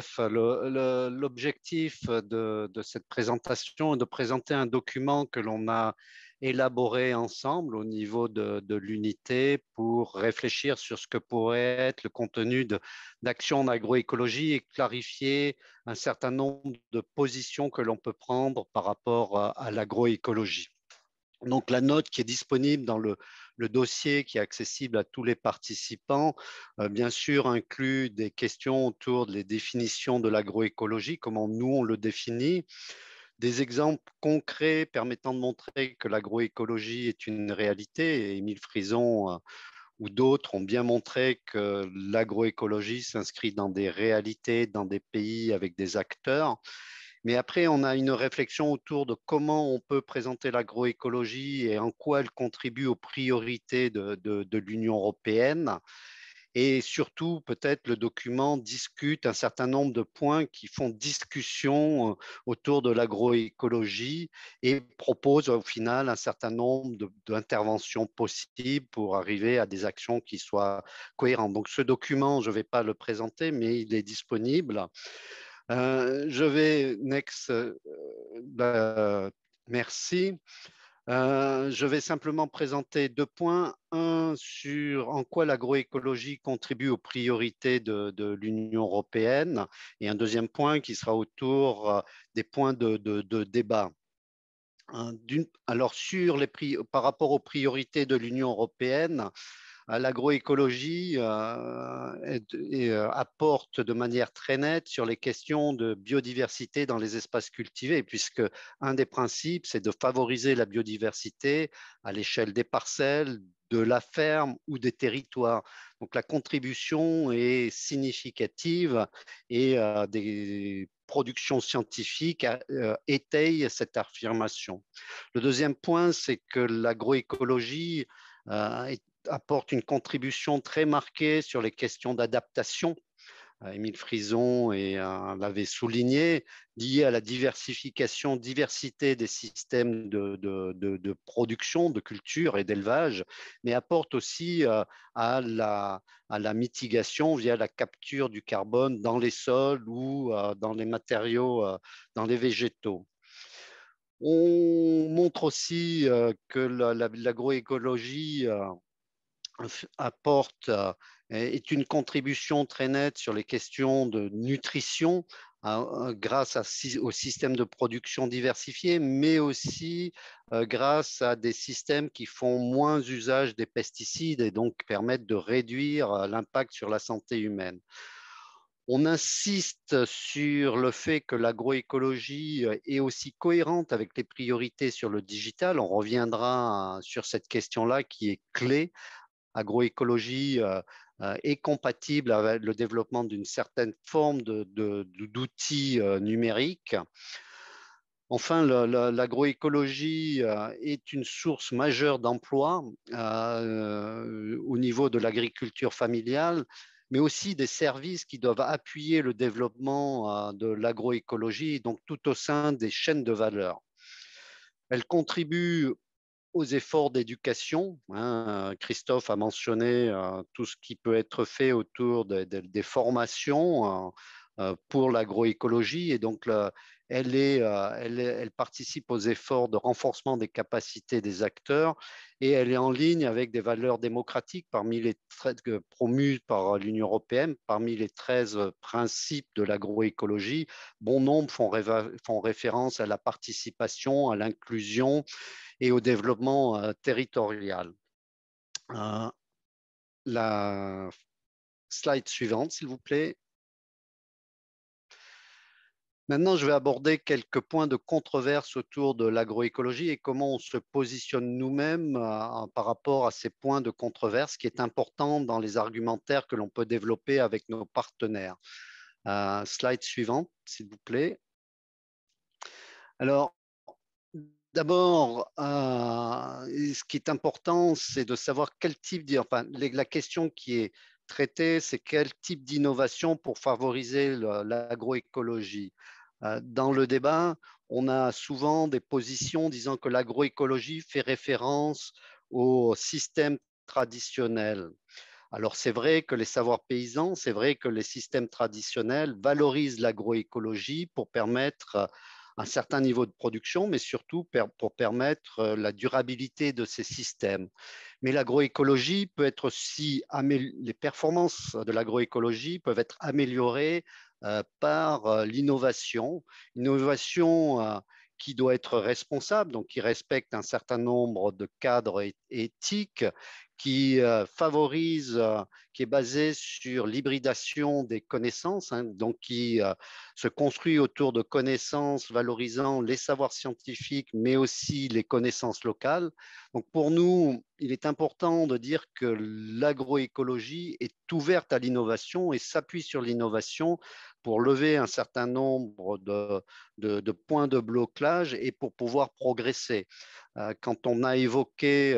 bref, l'objectif de cette présentation est de présenter un document que l'on a élaboré ensemble au niveau de l'unité pour réfléchir sur ce que pourrait être le contenu d'action en agroécologie et clarifier un certain nombre de positions que l'on peut prendre par rapport à l'agroécologie. Donc, la note qui est disponible dans le dossier qui est accessible à tous les participants, bien sûr, inclut des questions autour des définitions de l'agroécologie, comment nous on le définit, des exemples concrets permettant de montrer que l'agroécologie est une réalité. Et Émile Frison ou d'autres ont bien montré que l'agroécologie s'inscrit dans des réalités, dans des pays avec des acteurs. Mais après, on a une réflexion autour de comment on peut présenter l'agroécologie et en quoi elle contribue aux priorités de l'Union européenne. Et surtout, peut-être le document discute un certain nombre de points qui font discussion autour de l'agroécologie et propose au final un certain nombre d'interventions possibles pour arriver à des actions qui soient cohérentes. Donc, ce document, je ne vais pas le présenter, mais il est disponible. Je vais, next, merci. Je vais simplement présenter deux points. Un sur en quoi l'agroécologie contribue aux priorités de l'Union européenne et un deuxième point qui sera autour des points de débat. Alors, par rapport aux priorités de l'Union européenne, l'agroécologie apporte de manière très nette sur les questions de biodiversité dans les espaces cultivés, puisque un des principes, c'est de favoriser la biodiversité à l'échelle des parcelles, de la ferme ou des territoires. Donc la contribution est significative et des productions scientifiques étayent cette affirmation. Le deuxième point, c'est que l'agroécologie apporte une contribution très marquée sur les questions d'adaptation. Émile Frison l'avait souligné, lié à la diversité des systèmes de production, de culture et d'élevage, mais apporte aussi à la mitigation via la capture du carbone dans les sols ou dans les matériaux, dans les végétaux. On montre aussi que l'agroécologie apporte est une contribution très nette sur les questions de nutrition grâce au système de production diversifié, mais aussi grâce à des systèmes qui font moins usage des pesticides et donc permettent de réduire l'impact sur la santé humaine. On insiste sur le fait que l'agroécologie est aussi cohérente avec les priorités sur le digital. On reviendra sur cette question-là qui est clé. Agroécologie est compatible avec le développement d'une certaine forme d'outils numériques. Enfin, l'agroécologie est une source majeure d'emplois au niveau de l'agriculture familiale, mais aussi des services qui doivent appuyer le développement de l'agroécologie, donc tout au sein des chaînes de valeur. Elle contribue aux efforts d'éducation. Christophe a mentionné tout ce qui peut être fait autour des formations pour l'agroécologie et donc elle participe aux efforts de renforcement des capacités des acteurs et elle est en ligne avec des valeurs démocratiques promues par l'Union européenne. Parmi les 13 principes de l'agroécologie, bon nombre font référence à la participation, à l'inclusion et au développement territorial. La slide suivante, s'il vous plaît. Maintenant, je vais aborder quelques points de controverse autour de l'agroécologie et comment on se positionne nous-mêmes par rapport à ces points de controverse, qui est important dans les argumentaires que l'on peut développer avec nos partenaires. Slide suivante, s'il vous plaît. Alors, d'abord, ce qui est important, c'est de savoir quel type la question qui est traitée, c'est quel type d'innovation pour favoriser l'agroécologie. Dans le débat, on a souvent des positions disant que l'agroécologie fait référence au système traditionnel. Alors c'est vrai que les savoirs paysans, c'est vrai que les systèmes traditionnels valorisent l'agroécologie pour permettre un certain niveau de production, mais surtout pour permettre la durabilité de ces systèmes. Mais l'agroécologie peut être aussi, les performances de l'agroécologie peuvent être améliorées par l'innovation qui doit être responsable, donc qui respecte un certain nombre de cadres éthiques, qui favorise, qui est basé sur l'hybridation des connaissances, hein, donc qui se construit autour de connaissances valorisant les savoirs scientifiques, mais aussi les connaissances locales. Donc pour nous, il est important de dire que l'agroécologie est ouverte à l'innovation et s'appuie sur l'innovation pour lever un certain nombre de points de blocage et pour pouvoir progresser. Quand on a évoqué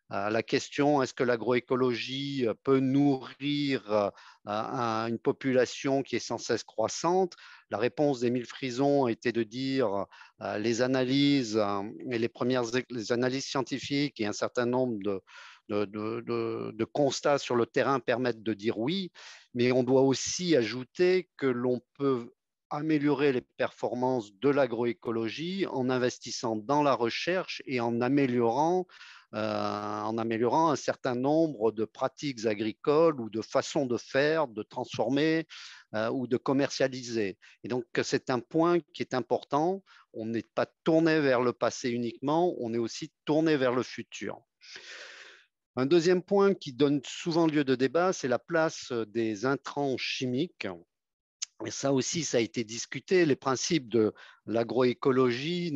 la question est-ce que l'agroécologie peut nourrir une population qui est sans cesse croissante, la réponse d'Émile Frison était de dire les analyses et les analyses scientifiques et un certain nombre de constats sur le terrain permettent de dire oui, mais on doit aussi ajouter que l'on peut améliorer les performances de l'agroécologie en investissant dans la recherche et en améliorant un certain nombre de pratiques agricoles ou de façons de faire, de transformer ou de commercialiser. Et donc, c'est un point qui est important. On n'est pas tourné vers le passé uniquement, on est aussi tourné vers le futur. Un deuxième point qui donne souvent lieu de débat, c'est la place des intrants chimiques. Et ça aussi, ça a été discuté. Les principes de l'agroécologie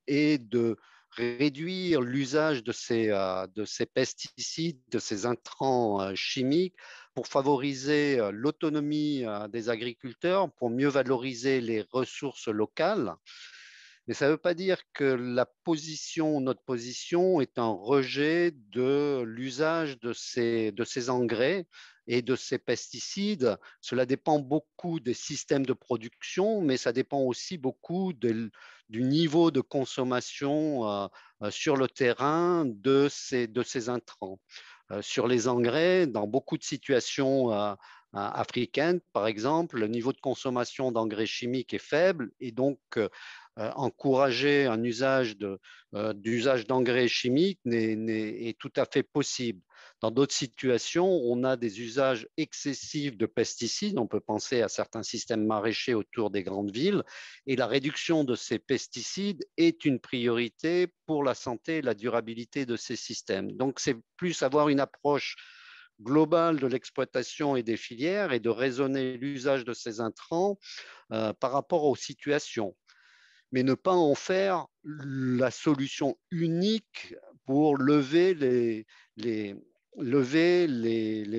est de réduire l'usage de ces pesticides, de ces intrants chimiques pour favoriser l'autonomie des agriculteurs, pour mieux valoriser les ressources locales. Mais ça ne veut pas dire que notre position est un rejet de l'usage de ces engrais et de ces pesticides. Cela dépend beaucoup des systèmes de production, mais ça dépend aussi beaucoup du niveau de consommation sur le terrain de ces intrants. Sur les engrais, dans beaucoup de situations africaines, par exemple, le niveau de consommation d'engrais chimiques est faible et donc encourager un d'usage d'engrais chimiques est tout à fait possible. Dans d'autres situations, on a des usages excessifs de pesticides. On peut penser à certains systèmes maraîchers autour des grandes villes. Et la réduction de ces pesticides est une priorité pour la santé et la durabilité de ces systèmes. Donc, c'est plus avoir une approche globale de l'exploitation et des filières et de raisonner l'usage de ces intrants par rapport aux situations, mais ne pas en faire la solution unique pour lever les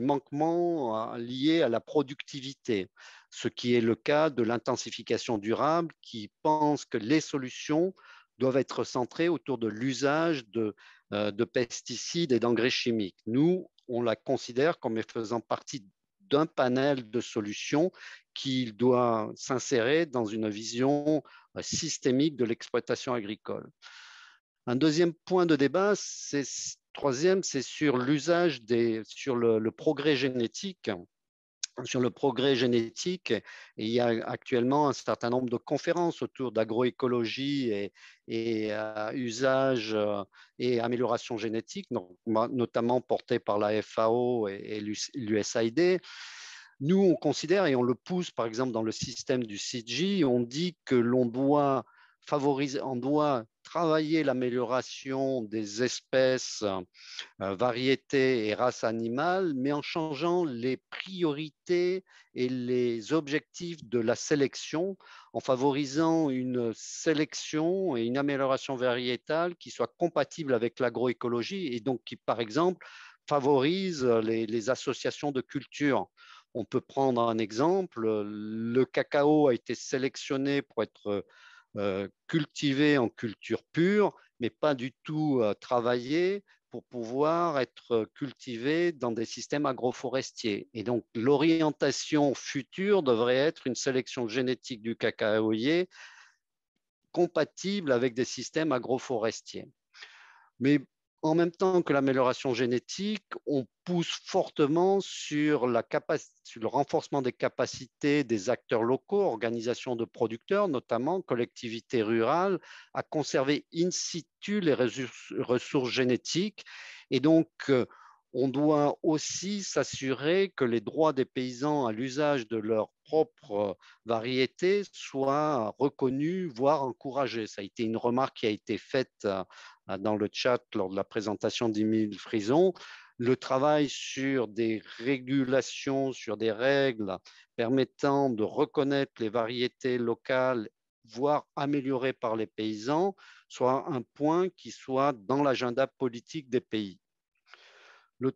manquements liés à la productivité, ce qui est le cas de l'intensification durable qui pense que les solutions doivent être centrées autour de l'usage de pesticides et d'engrais chimiques. Nous, on la considère comme faisant partie d'un panel de solutions qui doit s'insérer dans une vision systémique de l'exploitation agricole. Un deuxième point de débat, troisième, c'est sur l'usage sur le progrès génétique. Sur le progrès génétique, et il y a actuellement un certain nombre de conférences autour d'agroécologie et usage et amélioration génétique, notamment portées par la FAO et l'USAID. Nous, on considère et on le pousse, par exemple, dans le système du CIGI, on dit que l'on doit favoriser, on doit travailler l'amélioration des espèces, variétés et races animales, mais en changeant les priorités et les objectifs de la sélection, en favorisant une sélection et une amélioration variétale qui soit compatible avec l'agroécologie et donc qui, par exemple, favorise les associations de cultures. On peut prendre un exemple, le cacao a été sélectionné pour être cultivé en culture pure, mais pas du tout travaillé pour pouvoir être cultivé dans des systèmes agroforestiers. Et donc, l'orientation future devrait être une sélection génétique du cacaoyer compatible avec des systèmes agroforestiers. Mais En même temps que l'amélioration génétique, on pousse fortement sur sur le renforcement des capacités des acteurs locaux, organisations de producteurs, notamment collectivités rurales, à conserver in situ les ressources génétiques. Et donc, on doit aussi s'assurer que les droits des paysans à l'usage de leurs propres variétés soient reconnus, voire encouragés. Ça a été une remarque qui a été faite dans le chat lors de la présentation d'Émile Frison. Le travail sur des régulations, sur des règles permettant de reconnaître les variétés locales, voire améliorées par les paysans, soit un point qui soit dans l'agenda politique des pays. Le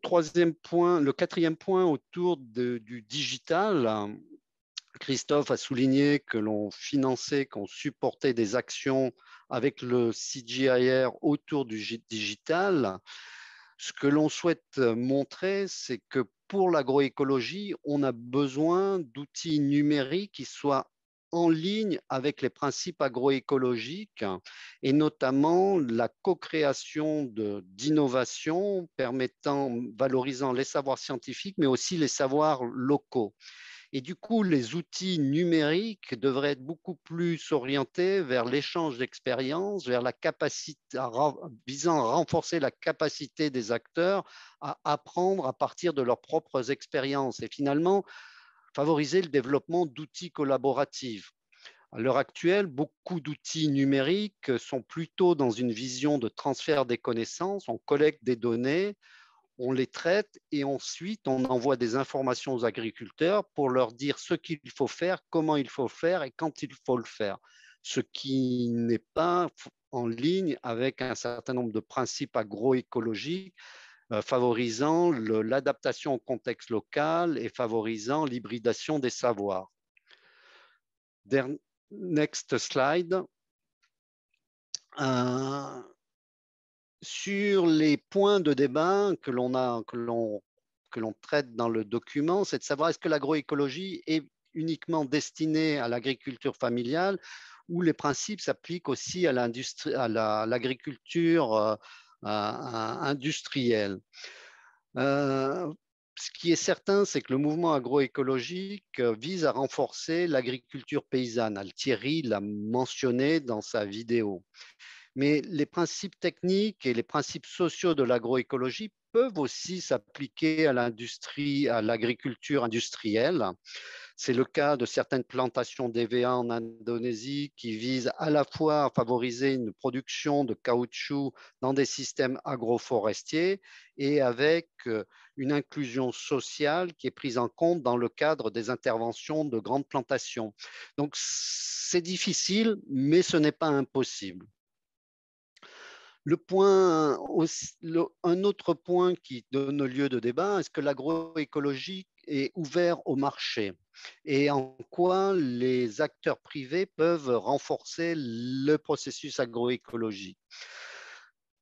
quatrième point autour du digital, Christophe a souligné que l'on finançait, qu'on supportait des actions avec le CGIR autour du digital. Ce que l'on souhaite montrer, c'est que pour l'agroécologie, on a besoin d'outils numériques qui soient en ligne avec les principes agroécologiques et notamment la co-création d'innovations permettant, valorisant les savoirs scientifiques, mais aussi les savoirs locaux. Et du coup, les outils numériques devraient être beaucoup plus orientés vers l'échange d'expériences, vers la capacité, visant à renforcer la capacité des acteurs à apprendre à partir de leurs propres expériences et finalement favoriser le développement d'outils collaboratifs. À l'heure actuelle, beaucoup d'outils numériques sont plutôt dans une vision de transfert des connaissances. On collecte des données, on les traite et ensuite on envoie des informations aux agriculteurs pour leur dire ce qu'il faut faire, comment il faut faire et quand il faut le faire. Ce qui n'est pas en ligne avec un certain nombre de principes agroécologiques favorisant l'adaptation au contexte local et favorisant l'hybridation des savoirs. Next slide. Sur les points de débat que l'on traite dans le document, c'est de savoir est-ce que l'agroécologie est uniquement destinée à l'agriculture familiale ou les principes s'appliquent aussi à l'agriculture industrielle. Ce qui est certain, c'est que le mouvement agroécologique vise à renforcer l'agriculture paysanne. Altieri l'a mentionné dans sa vidéo. Mais les principes techniques et les principes sociaux de l'agroécologie peuvent aussi s'appliquer à l'industrie, à l'agriculture industrielle. C'est le cas de certaines plantations d'EVA en Indonésie qui visent à la fois à favoriser une production de caoutchouc dans des systèmes agroforestiers et avec une inclusion sociale qui est prise en compte dans le cadre des interventions de grandes plantations. Donc c'est difficile, mais ce n'est pas impossible. Un autre point qui donne lieu de débat, est-ce que l'agroécologie est ouvert au marché et en quoi les acteurs privés peuvent renforcer le processus agroécologique?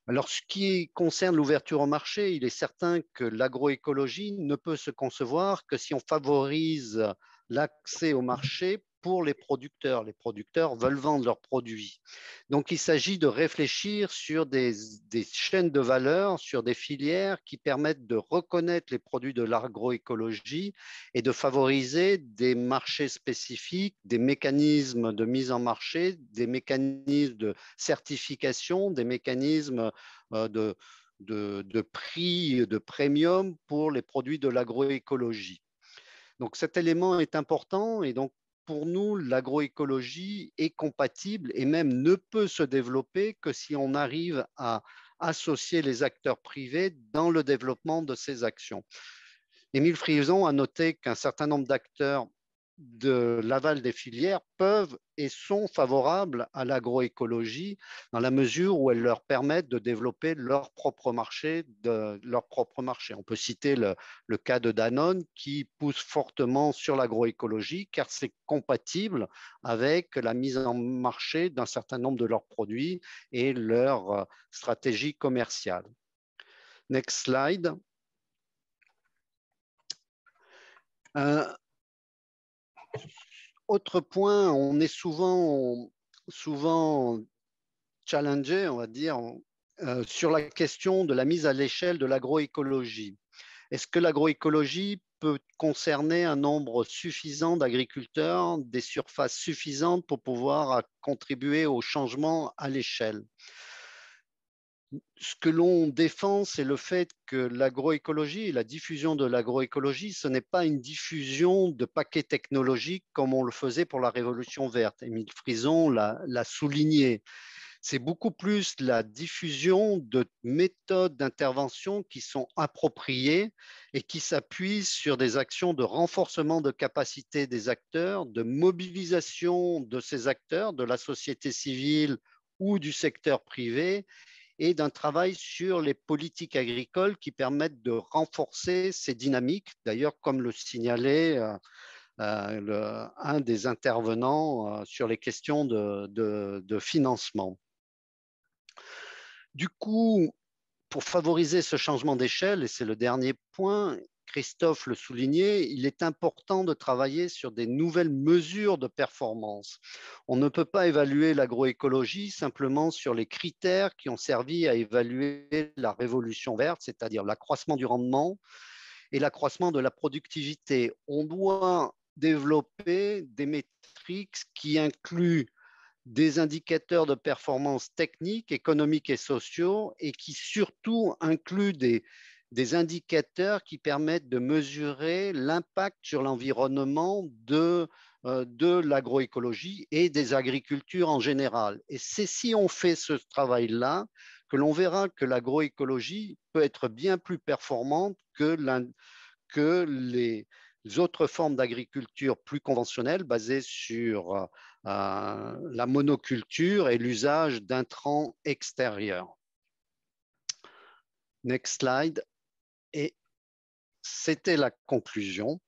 Alors, ce qui concerne l'ouverture au marché, il est certain que l'agroécologie ne peut se concevoir que si on favorise l'accès au marché pour les producteurs. Les producteurs veulent vendre leurs produits. Donc, il s'agit de réfléchir sur des chaînes de valeur, sur des filières qui permettent de reconnaître les produits de l'agroécologie et de favoriser des marchés spécifiques, des mécanismes de mise en marché, des mécanismes de certification, des mécanismes de prix, de premium pour les produits de l'agroécologie. Donc cet élément est important et donc pour nous, l'agroécologie est compatible et même ne peut se développer que si on arrive à associer les acteurs privés dans le développement de ces actions. Émile Frison a noté qu'un certain nombre d'acteurs de l'aval des filières peuvent et sont favorables à l'agroécologie dans la mesure où elles leur permettent de développer leur propre marché. On peut citer le cas de Danone qui pousse fortement sur l'agroécologie car c'est compatible avec la mise en marché d'un certain nombre de leurs produits et leur stratégie commerciale. Next slide. Autre point, on est souvent challengé, on va dire, sur la question de la mise à l'échelle de l'agroécologie. Est-ce que l'agroécologie peut concerner un nombre suffisant d'agriculteurs, des surfaces suffisantes pour pouvoir contribuer au changement à l'échelle? Ce que l'on défend, c'est le fait que l'agroécologie et la diffusion de l'agroécologie, ce n'est pas une diffusion de paquets technologiques comme on le faisait pour la Révolution verte. Émile Frison l'a souligné. C'est beaucoup plus la diffusion de méthodes d'intervention qui sont appropriées et qui s'appuient sur des actions de renforcement de capacité des acteurs, de mobilisation de ces acteurs, de la société civile ou du secteur privé, et d'un travail sur les politiques agricoles qui permettent de renforcer ces dynamiques. D'ailleurs, comme le signalait un des intervenants sur les questions de financement. Du coup, pour favoriser ce changement d'échelle, et c'est le dernier point, Christophe le soulignait, il est important de travailler sur des nouvelles mesures de performance. On ne peut pas évaluer l'agroécologie simplement sur les critères qui ont servi à évaluer la révolution verte, c'est-à-dire l'accroissement du rendement et l'accroissement de la productivité. On doit développer des métriques qui incluent des indicateurs de performance techniques, économiques et sociaux et qui surtout incluent des indicateurs qui permettent de mesurer l'impact sur l'environnement de l'agroécologie et des agricultures en général. Et c'est si on fait ce travail-là que l'on verra que l'agroécologie peut être bien plus performante que les autres formes d'agriculture plus conventionnelles basées sur la monoculture et l'usage d'intrants extérieurs. Next slide. Et c'était la conclusion.